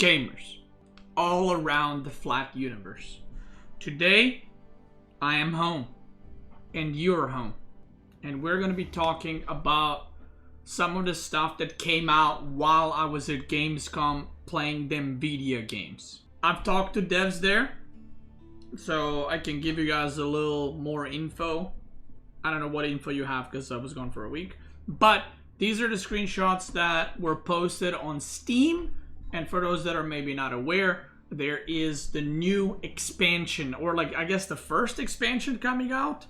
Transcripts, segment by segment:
gamers all around the flat universe. Today, I am home and you're home, and we're gonna be talking about some of the stuff that came out while I was at Gamescom playing them video games. I've talked to devs there, so I can give you guys a little more info. I don't know what info you have because I was gone for a week, but these are the screenshots that were posted on Steam. And for those that are maybe not aware, there is the new expansion, or like I guess the first expansion coming out,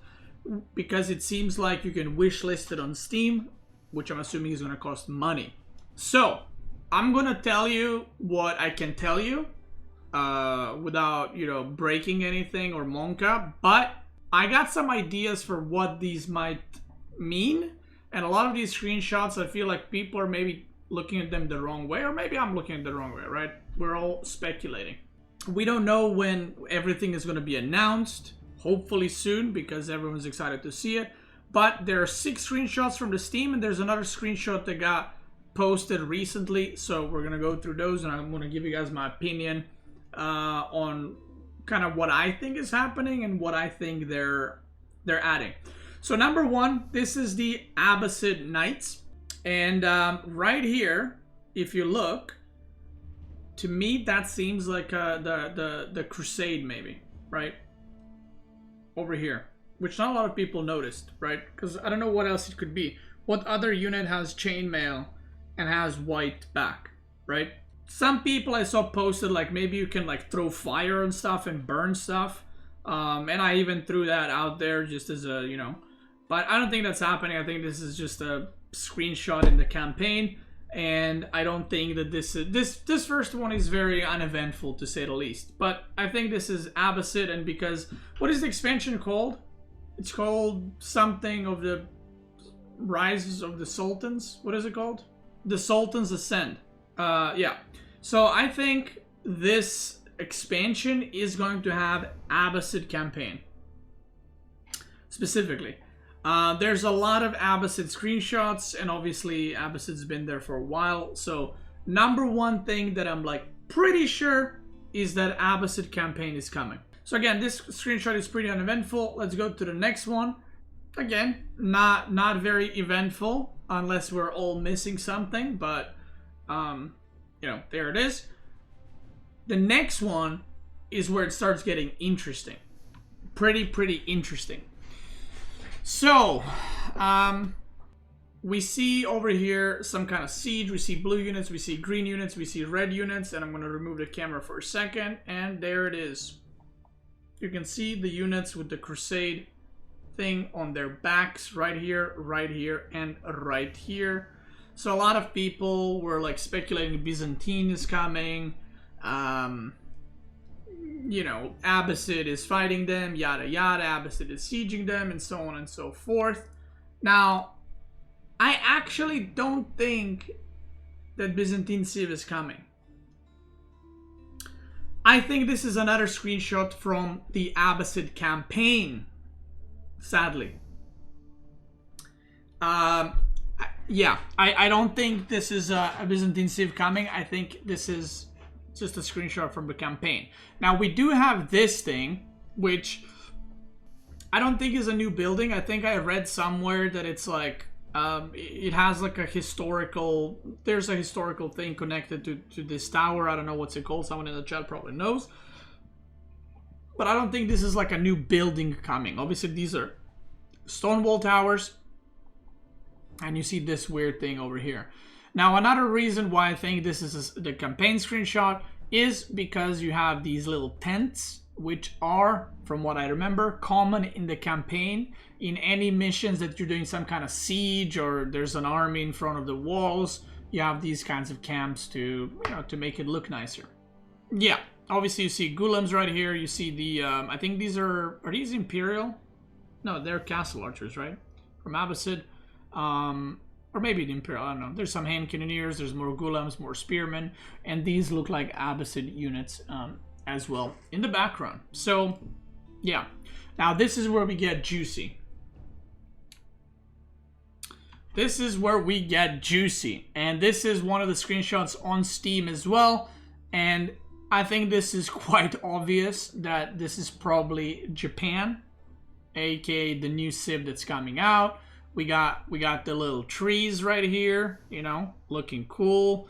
because it seems like you can wishlist it on Steam, which I'm assuming is going to cost money. So I'm going to tell you what I can tell you without, you know, breaking anything or Monka, but I got some ideas for what these might mean. And a lot of these screenshots, I feel like people are maybe looking at them the wrong way, or maybe I'm looking at the wrong way, right? We're all speculating. We don't know when everything is going to be announced. Hopefully soon, because everyone's excited to see it. But there are 6 screenshots from the Steam, and there's another screenshot that got posted recently. So we're going to go through those, and I'm going to give you guys my opinion on kind of what I think is happening and what I think they're adding. So number 1, this is the Abbasid Knights. And right here, if you look, to me that seems like the Crusade maybe, right? Over here, which not a lot of people noticed, right? Because I don't know what else it could be. What other unit has chainmail and has white back, right? Some people I saw posted like maybe you can like throw fire and stuff and burn stuff. And I even threw that out there just as a, you know, but I don't think that's happening. I think this is just a screenshot in the campaign. And I don't think that this first one is very uneventful, to say the least. But I think this is Abbasid, and because what is the expansion called? It's called something of the Rises of the Sultans. What is it called? The Sultans Ascend. Yeah. So I think this expansion is going to have Abbasid campaign specifically. There's a lot of Abbasid screenshots, and obviously Abbasid's been there for a while. So number 1 thing that I'm like pretty sure is that Abbasid campaign is coming. So again, this screenshot is pretty uneventful. Let's go to the next one. Again, not very eventful unless we're all missing something, but you know, there it is. The next one is where it starts getting interesting. Pretty interesting. So, we see over here some kind of siege. We see blue units, we see green units, we see red units, and I'm going to remove the camera for a second, and there it is. You can see the units with the Crusade thing on their backs right here, and right here. So a lot of people were like speculating Byzantine is coming. You know, Abbasid is fighting them, yada yada, Abbasid is sieging them, and so on and so forth. Now, I actually don't think that Byzantine Civ is coming. I think this is another screenshot from the Abbasid campaign, sadly. Yeah, I don't think this is a Byzantine Civ coming. I think this is just a screenshot from the campaign. Now we do have this thing, which I don't think is a new building. I think I read somewhere that it's like it has like a historical, there's a historical thing connected to this tower. I don't know what's it called. Someone in the chat probably knows, but I don't think this is like a new building coming. Obviously these are stone wall towers, and you see this weird thing over here. Now, another reason why I think this is the campaign screenshot is because you have these little tents, which are, from what I remember, common in the campaign. In any missions that you're doing some kind of siege or there's an army in front of the walls, you have these kinds of camps to, you know, to make it look nicer. Yeah, obviously you see Gulams right here. You see the, I think these are these Imperial? No, they're Castle Archers, right? From Abbasid. Or maybe the Imperial, I don't know. There's some hand cannoneers, there's more Gulams, more spearmen, and these look like Abbasid units as well in the background. So, yeah. Now, this is where we get juicy. This is where we get juicy. And this is one of the screenshots on Steam as well. And I think this is quite obvious that this is probably Japan, aka the new Civ that's coming out. We got the little trees right here, you know, looking cool.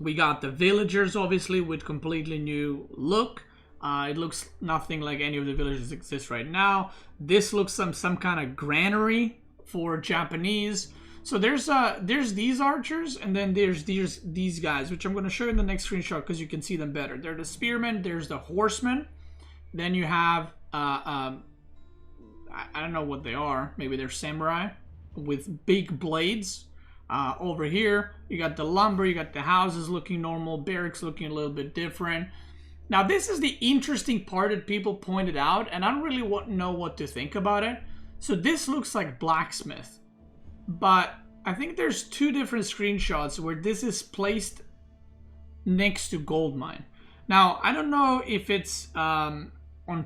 We got the villagers, obviously, with completely new look. It looks nothing like any of the villages that exist right now. This looks some kind of granary for Japanese. So there's these archers, and then there's these guys, which I'm going to show you in the next screenshot because you can see them better. They're the spearmen. There's the horsemen. Then you have I don't know what they are. Maybe they're samurai with big blades. Over here, you got the lumber, you got the houses looking normal, barracks looking a little bit different. Now, this is the interesting part that people pointed out, and I don't really know what to think about it. So this looks like blacksmith, but I think there's two different screenshots where this is placed next to gold mine. Now, I don't know if it's on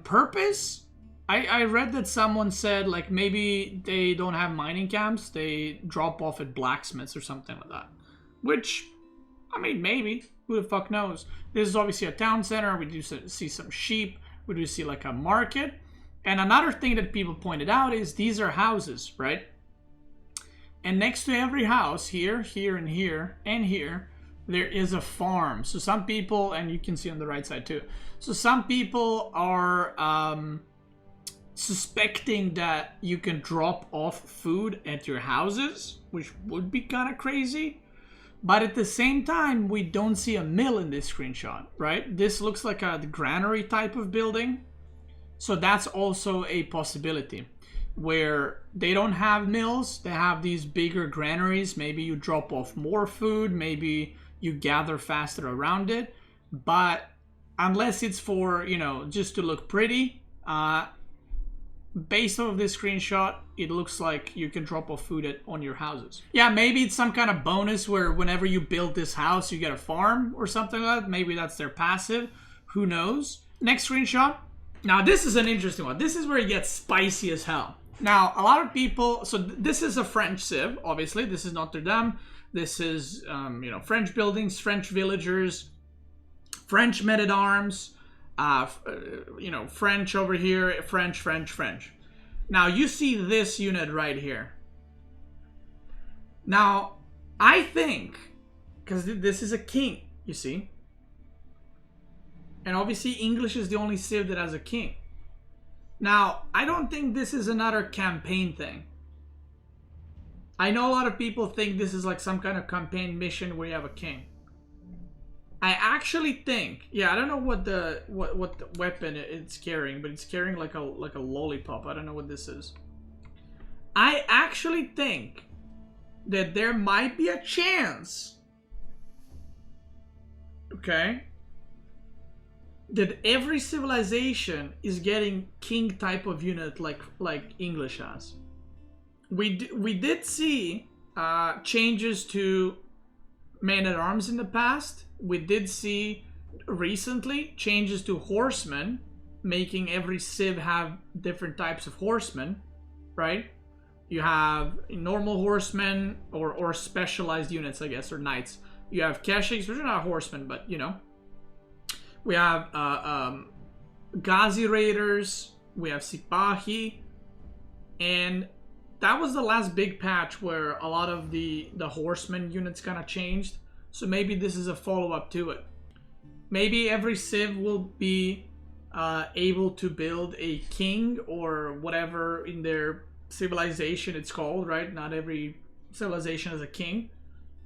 purpose. I read that someone said, like, maybe they don't have mining camps, they drop off at blacksmiths or something like that. Which, I mean, maybe. Who the fuck knows? This is obviously a town center. We do see some sheep. We do see, like, a market. And another thing that people pointed out is these are houses, right? And next to every house, here, here, and here, and here, there is a farm. So some people, and you can see on the right side too. So some people are suspecting that you can drop off food at your houses, which would be kind of crazy. But at the same time, we don't see a mill in this screenshot, right? This looks like a granary type of building. So that's also a possibility where they don't have mills. They have these bigger granaries. Maybe you drop off more food. Maybe you gather faster around it. But unless it's for, you know, just to look pretty, based off this screenshot, it looks like you can drop off food on your houses. Yeah, maybe it's some kind of bonus where whenever you build this house, you get a farm or something like that. Maybe that's their passive. Who knows? Next screenshot. Now, this is an interesting one. This is where it gets spicy as hell. Now, a lot of people... So this is a French Civ, obviously. This is Notre Dame. This is, you know, French buildings, French villagers, French men-at-arms, you know, French over here, French. Now, you see this unit right here. Now, I think, because this is a king, you see? And obviously, English is the only Civ that has a king. Now, I don't think this is another campaign thing. I know a lot of people think this is like some kind of campaign mission where you have a king. I actually think, yeah, I don't know what the weapon it's carrying, but it's carrying like a lollipop. I don't know what this is. I actually think that there might be a chance, okay, that every civilization is getting king type of unit like English has. We did see changes to men-at-arms in the past. We did see recently changes to horsemen, making every Civ have different types of horsemen, right? You have normal horsemen or specialized units, I guess, or knights. You have Keshiks, which are not horsemen, but you know. We have Ghazi Raiders, we have Sipahi, and that was the last big patch where a lot of the horsemen units kind of changed. So maybe this is a follow-up to it. Maybe every Civ will be able to build a king or whatever in their civilization it's called, right? Not every civilization has a king.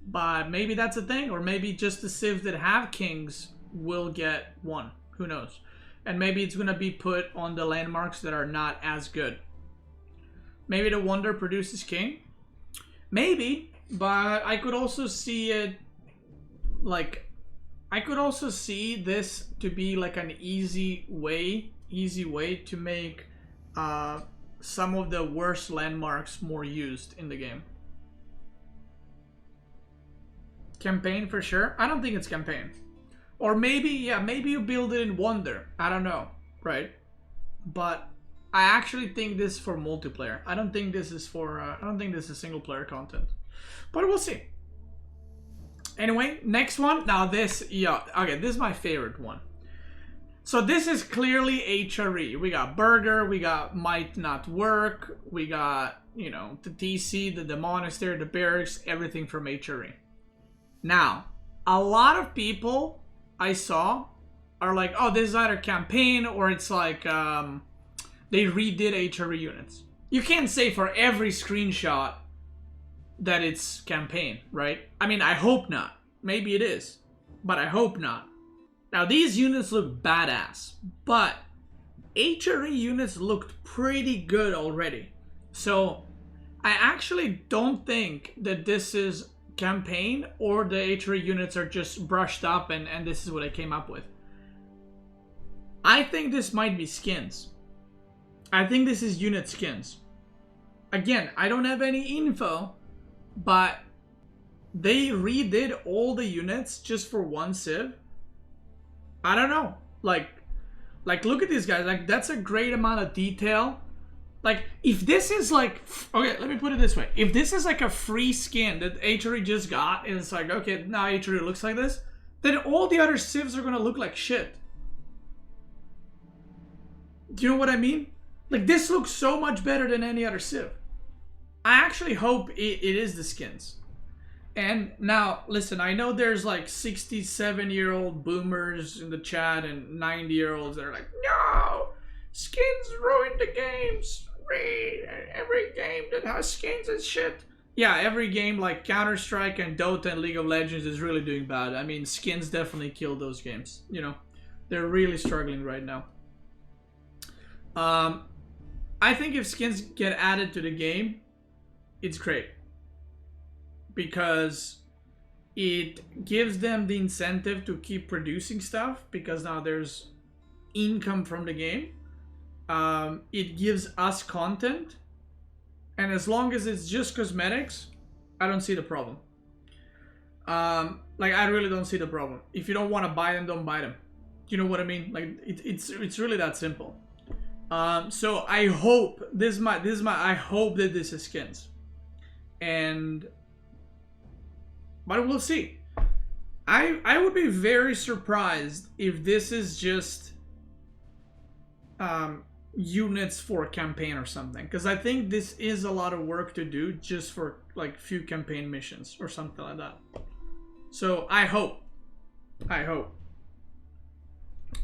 But maybe that's a thing. Or maybe just the Civs that have kings will get one. Who knows? And maybe it's going to be put on the landmarks that are not as good. Maybe the Wonder produces king. Maybe. But I could also see it... Like, I could also see this to be like an easy way to make some of the worst landmarks more used in the game. Campaign for sure. I don't think it's campaign. Or maybe, yeah, maybe you build it in Wonder. I don't know, right? But I actually think this is for multiplayer. I don't think this is for, I don't think this is single player content. But we'll see. Anyway, next one. Now this, yeah, okay, this is my favorite one. So this is clearly HRE. We got Burger, we got Might Not Work, we got, you know, the DC, the Monastery, the Barracks, everything from HRE. Now, a lot of people I saw are like, oh, this is either campaign or it's like they redid HRE units. You can't say for every screenshot that it's campaign, right? I mean, I hope not. Maybe it is, but I hope not. Now, these units look badass, but HRE units looked pretty good already. So, I actually don't think that this is campaign or the HRE units are just brushed up and this is what I came up with. I think this might be skins. I think this is unit skins. Again, I don't have any info, but they redid all the units just for one civ. I don't know. Like look at these guys. Like, that's a great amount of detail. Like, if this is like, okay, let me put it this way. If this is like a free skin that HRE just got, and it's like, okay, now HRE looks like this, then all the other civs are gonna look like shit. Do you know what I mean? Like, this looks so much better than any other civ. I actually hope it is the skins. And now, listen, I know there's like 67-year-old boomers in the chat and 90-year-olds that are like, no, skins ruined the games. Every game that has skins is shit. Yeah, every game like Counter-Strike and Dota and League of Legends is really doing bad. I mean, skins definitely killed those games. You know, they're really struggling right now. I think if skins get added to the game, it's great. Because it gives them the incentive to keep producing stuff, because now there's income from the game. It gives us content, and as long as it's just cosmetics, I don't see the problem. Like, I really don't see the problem. If you don't want to buy them, don't buy them. You know what I mean? Like, it's really that simple. So I hope I hope that this is skins, but we'll see. I would be very surprised if this is just units for a campaign or something, because I think this is a lot of work to do just for like few campaign missions or something like that. So I hope,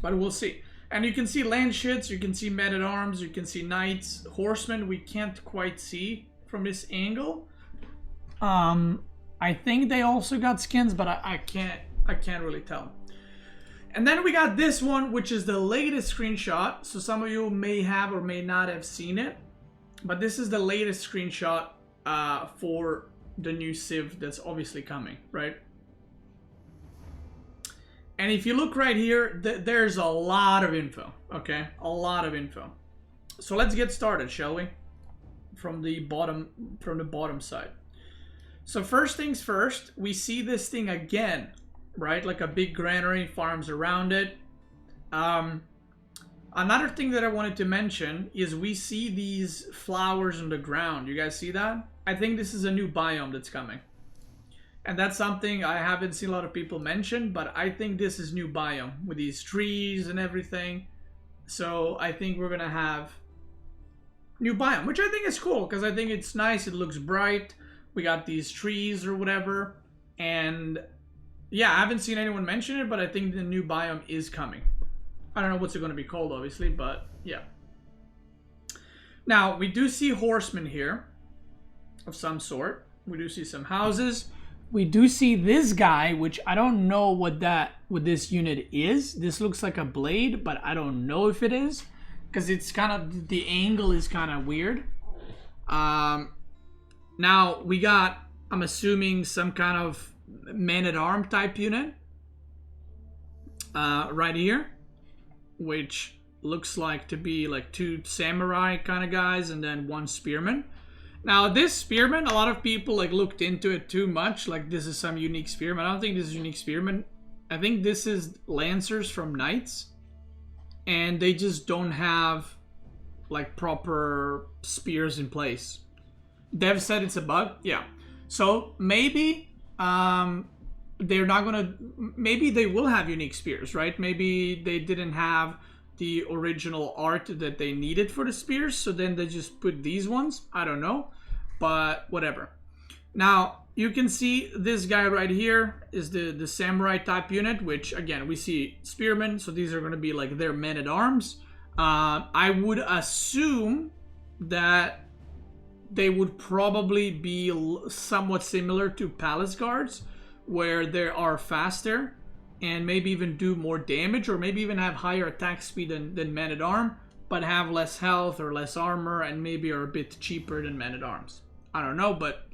but we'll see. And you can see land shits, you can see men at arms, you can see knights, horsemen. We can't quite see from this angle. I think they also got skins, but I can't really tell. And then we got this one, which is the latest screenshot. So some of you may have or may not have seen it, but this is the latest screenshot for the new civ that's obviously coming, right? And if you look right here, there's a lot of info, okay? A lot of info. So let's get started, shall we? From the bottom side. So first things first, we see this thing again, right? Like a big granary, farms around it. Another thing that I wanted to mention is we see these flowers on the ground. You guys see that? I think this is a new biome that's coming. And that's something I haven't seen a lot of people mention, but I think this is new biome with these trees and everything. So I think we're gonna have new biome, which I think is cool, because I think it's nice, it looks bright. We got these trees or whatever, and yeah, I haven't seen anyone mention it, but I think the new biome is coming. I don't know what's it going to be called, obviously, but yeah. Now, we do see horsemen here of some sort. We do see some houses. We do see this guy, which I don't know what this unit is. This looks like a blade, but I don't know if it is, because it's kind of, the angle is kind of weird. Now, we got, I'm assuming, some kind of man-at-arm type unit right here, which looks like to be like 2 samurai kind of guys and then 1 spearman. Now, this spearman, a lot of people like looked into it too much, like this is some unique spearman. I don't think this is unique spearman. I think this is lancers from knights, and they just don't have like proper spears in place. Dev said it's a bug. Yeah. So maybe they're not gonna, maybe they will have unique spears, right? Maybe they didn't have the original art that they needed for the spears, so then they just put these ones. I don't know, but whatever. Now you can see this guy right here is the samurai type unit, which again we see spearmen, so these are going to be like their men-at-arms. I would assume that they would probably be somewhat similar to palace guards, where they are faster and maybe even do more damage, or maybe even have higher attack speed than men-at-arms, but have less health or less armor and maybe are a bit cheaper than men-at-arms. I don't know, but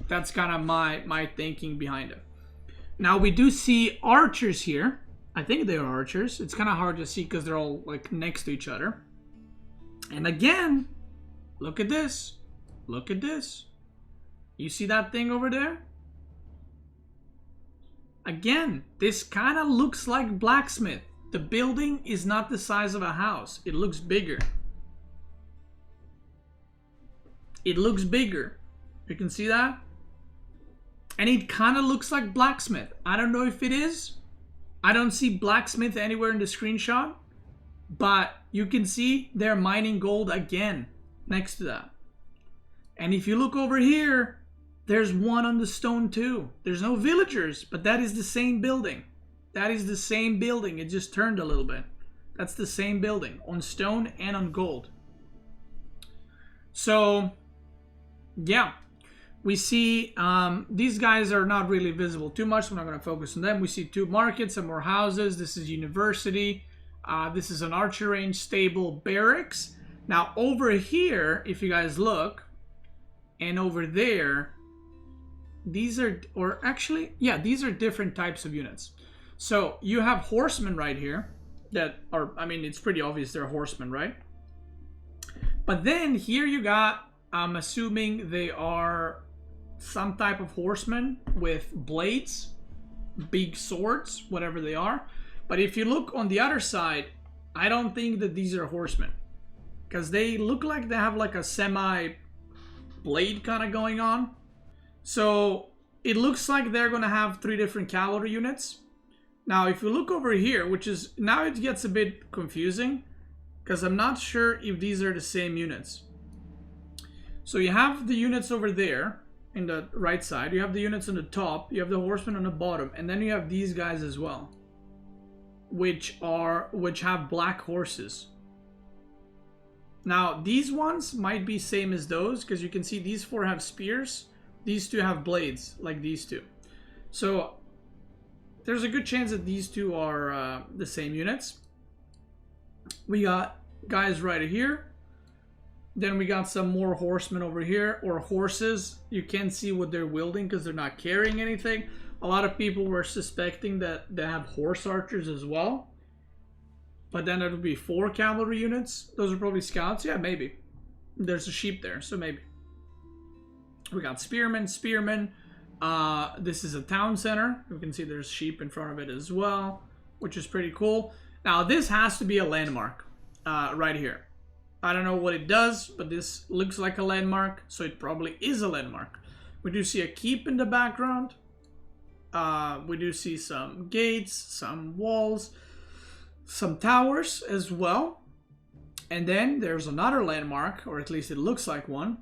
that's kind of my thinking behind it. Now we do see archers here. I think they are archers. It's kind of hard to see because they're all like next to each other. And again, look at this. Look at this. You see that thing over there? Again, this kind of looks like blacksmith. The building is not the size of a house. It looks bigger. It looks bigger. You can see that? And it kind of looks like blacksmith. I don't know if it is. I don't see blacksmith anywhere in the screenshot. But you can see they're mining gold again next to that. And if you look over here, there's one on the stone too. There's no villagers, but that is the same building. That is the same building. It just turned a little bit. That's the same building on stone and on gold. So, yeah. We see these guys are not really visible too much. We're not going to focus on them. We see 2 markets, some more houses. This is university. This is an archer range, stable, barracks. Now over here, if you guys look, and over there, these are, or actually, yeah, these are different types of units. So you have horsemen right here that are, I mean, it's pretty obvious they're horsemen, right? But then here you got, I'm assuming they are some type of horsemen with blades, big swords, whatever they are. But if you look on the other side, I don't think that these are horsemen, because they look like they have like a semi blade kind of going on. So it looks like they're gonna have 3 different cavalry units. Now if you look over here, which is, now it gets a bit confusing because I'm not sure if these are the same units. So you have the units over there in the right side, you have the units on the top, you have the horsemen on the bottom, and then you have these guys as well, which have black horses. Now these ones might be same as those, because you can see these 4 have spears, these 2 have blades like these 2. So there's a good chance that these 2 are the same units. We got guys right here. Then we got some more horsemen over here, or horses. You can't see what they're wielding because they're not carrying anything. A lot of people were suspecting that they have horse archers as well. But then it would be 4 cavalry units. Those are probably scouts. Yeah, maybe. There's a sheep there, so maybe. We got spearmen. This is a town center. You can see there's sheep in front of it as well, which is pretty cool. Now this has to be a landmark right here. I don't know what it does, but this looks like a landmark, so it probably is a landmark. We do see a keep in the background. We do see some gates, some walls, some towers as well. And then there's another landmark, or at least it looks like one.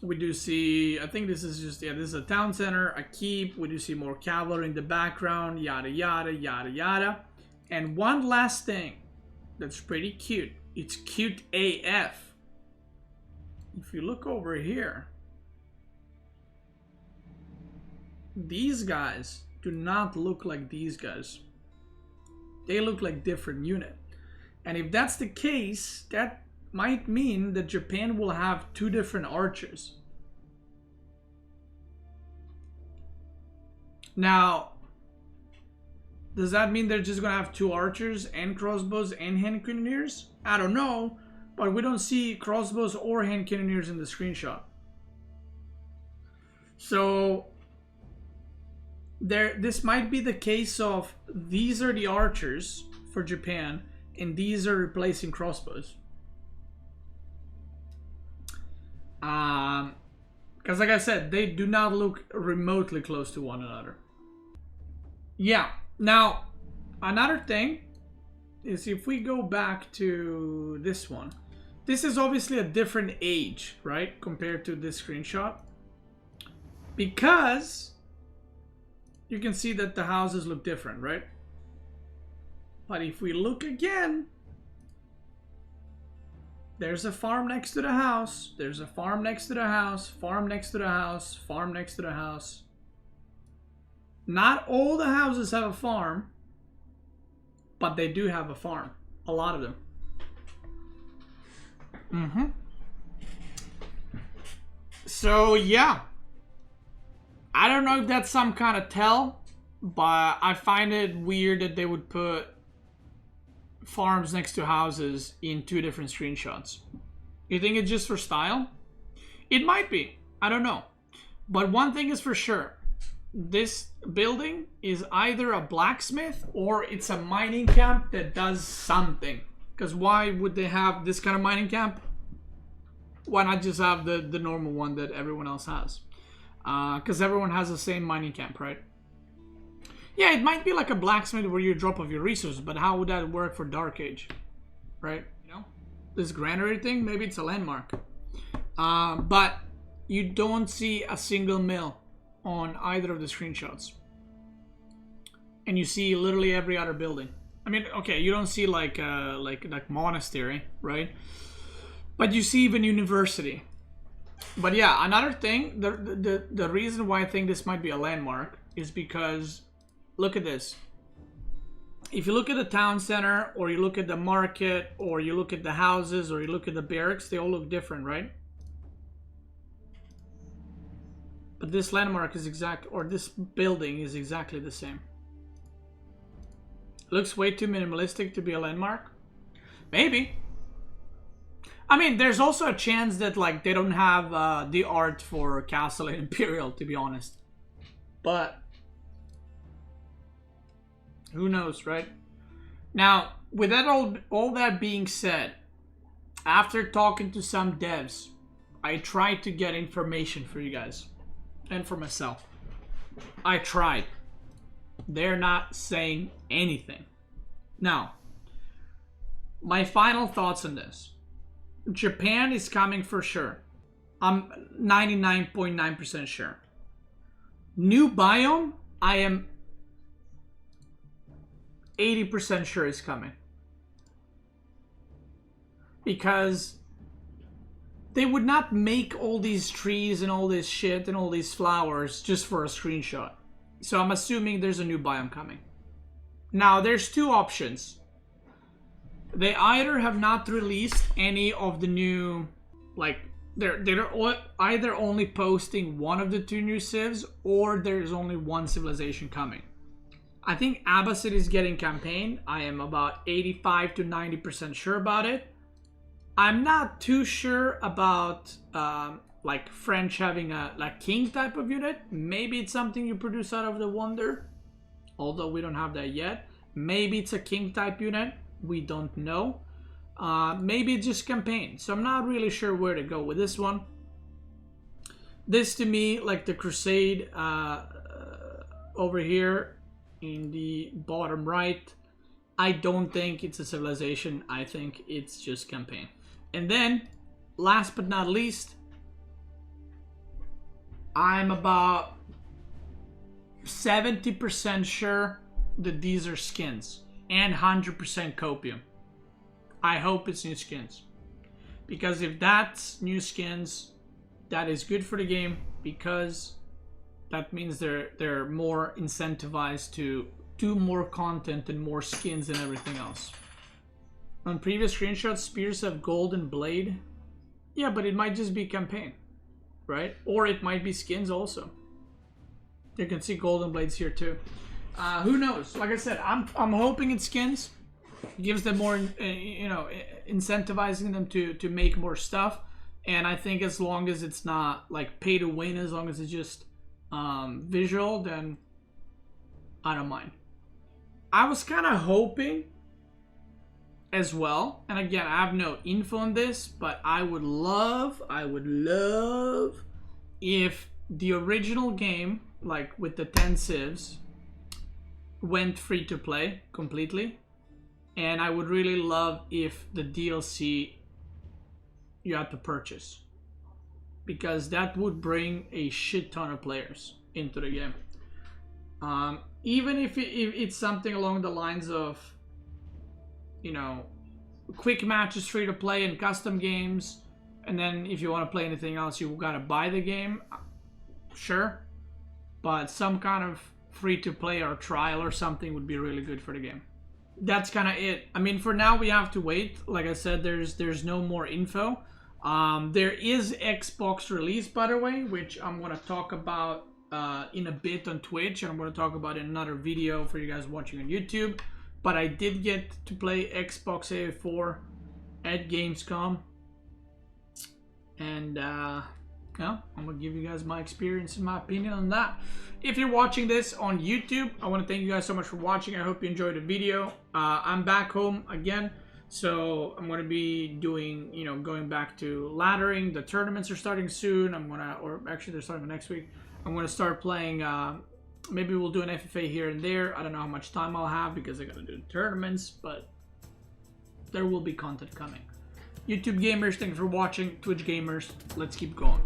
We do see, I think this is just, yeah, this is a town center, a keep. We do see more cavalry in the background, yada, yada, yada, yada. And one last thing that's pretty cute. It's cute AF. If you look over here, these guys do not look like these guys. They look like different unit. And if that's the case, that might mean that Japan will have 2 different archers. Now, does that mean they're just gonna have 2 archers and crossbows and hand cannoneers? I don't know, but we don't see crossbows or hand cannoneers in the screenshot. So this might be the case of these are the archers for Japan and these are replacing crossbows. Because like I said, they do not look remotely close to one another. Yeah, now, another thing is if we go back to this one, this is obviously a different age, right, compared to this screenshot. Because you can see that the houses look different, right? But if we look again, there's a farm next to the house, there's a farm next to the house, farm next to the house, farm next to the house. Not all the houses have a farm, but they do have a farm. A lot of them. So, yeah. I don't know if that's some kind of tell, but I find it weird that they would put farms next to houses in two different screenshots. You think it's just for style? It might be. I don't know. But one thing is for sure. This building is either a blacksmith or it's a mining camp that does something. Because why would they have this kind of mining camp? Why not just have the normal one that everyone else has? Because everyone has the same mining camp, right? Yeah, it might be like a blacksmith where you drop off your resources, but how would that work for Dark Age? Right? You know? This granary thing, maybe it's a landmark. But you don't see a single mill on either of the screenshots. And you see literally every other building. I mean, okay, you don't see like monastery, right? But you see even university. But yeah, another thing, the reason why I think this might be a landmark is because, look at this. If you look at the town center, or you look at the market, or you look at the houses, or you look at the barracks, they all look different, right? But this landmark is this building is exactly the same. Looks way too minimalistic to be a landmark. Maybe. I mean, there's also a chance that like they don't have the art for Castle and Imperial, to be honest. But who knows, right? Now, with that all that being said, after talking to some devs, I tried to get information for you guys and for myself. I tried. They're not saying anything. Now, my final thoughts on this. Japan is coming for sure. I'm 99.9% sure. New biome, I am 80% sure is coming. Because they would not make all these trees and all this shit and all these flowers just for a screenshot. So I'm assuming there's a new biome coming. Now, there's two options. They either have not released any of the new, like, they're either only posting one of the two new civs, or there's only one civilization coming. I think Abbasid is getting campaign. I am about 85 to 90% sure about it. I'm not too sure about like French having a like king type of unit. Maybe it's something you produce out of the wonder, although we don't have that yet. Maybe it's a king type unit. We don't know. Maybe it's just campaign. So I'm not really sure where to go with this one. This to me, like the Crusade over here in the bottom right, I don't think it's a civilization. I think it's just campaign. And then, last but not least, I'm about 70% sure that these are skins. And 100% copium. I hope it's new skins. Because if that's new skins, that is good for the game. Because that means they're more incentivized to do more content and more skins and everything else. On previous screenshots, spears have golden blade. Yeah, but it might just be campaign. Right? Or it might be skins also. You can see golden blades here too. Who knows? Like I said, I'm hoping it's skins. It gives them more, you know, incentivizing them to make more stuff. And I think as long as it's not like pay to win, as long as it's just visual, then I don't mind. I was kind of hoping as well, and again, I have no info on this, but I would love if the original game, like with the 10 civs, went free to play completely. And I would really love if the DLC you had to purchase, because that would bring a shit ton of players into the game. Even if it's something along the lines of, you know, quick matches free to play and custom games, and then if you want to play anything else you gotta buy the game, sure, but some kind of free to play or trial or something would be really good for the game. That's kind of it. I mean, for now we have to wait. Like I said, there's no more info. There is Xbox release, by the way, which I'm going to talk about in a bit on Twitch, and I'm going to talk about in another video for you guys watching on YouTube. But I did get to play Xbox AOE4 at Gamescom, and yeah, I'm going to give you guys my experience and my opinion on that. If you're watching this on YouTube, I want to thank you guys so much for watching. I hope you enjoyed the video. I'm back home again, so I'm going to be doing, you know, going back to laddering. The tournaments are starting soon. Or actually they're starting next week. I'm going to start playing, maybe we'll do an FFA here and there. I don't know how much time I'll have because I got to do tournaments, but there will be content coming. YouTube gamers, thanks for watching. Twitch gamers, let's keep going.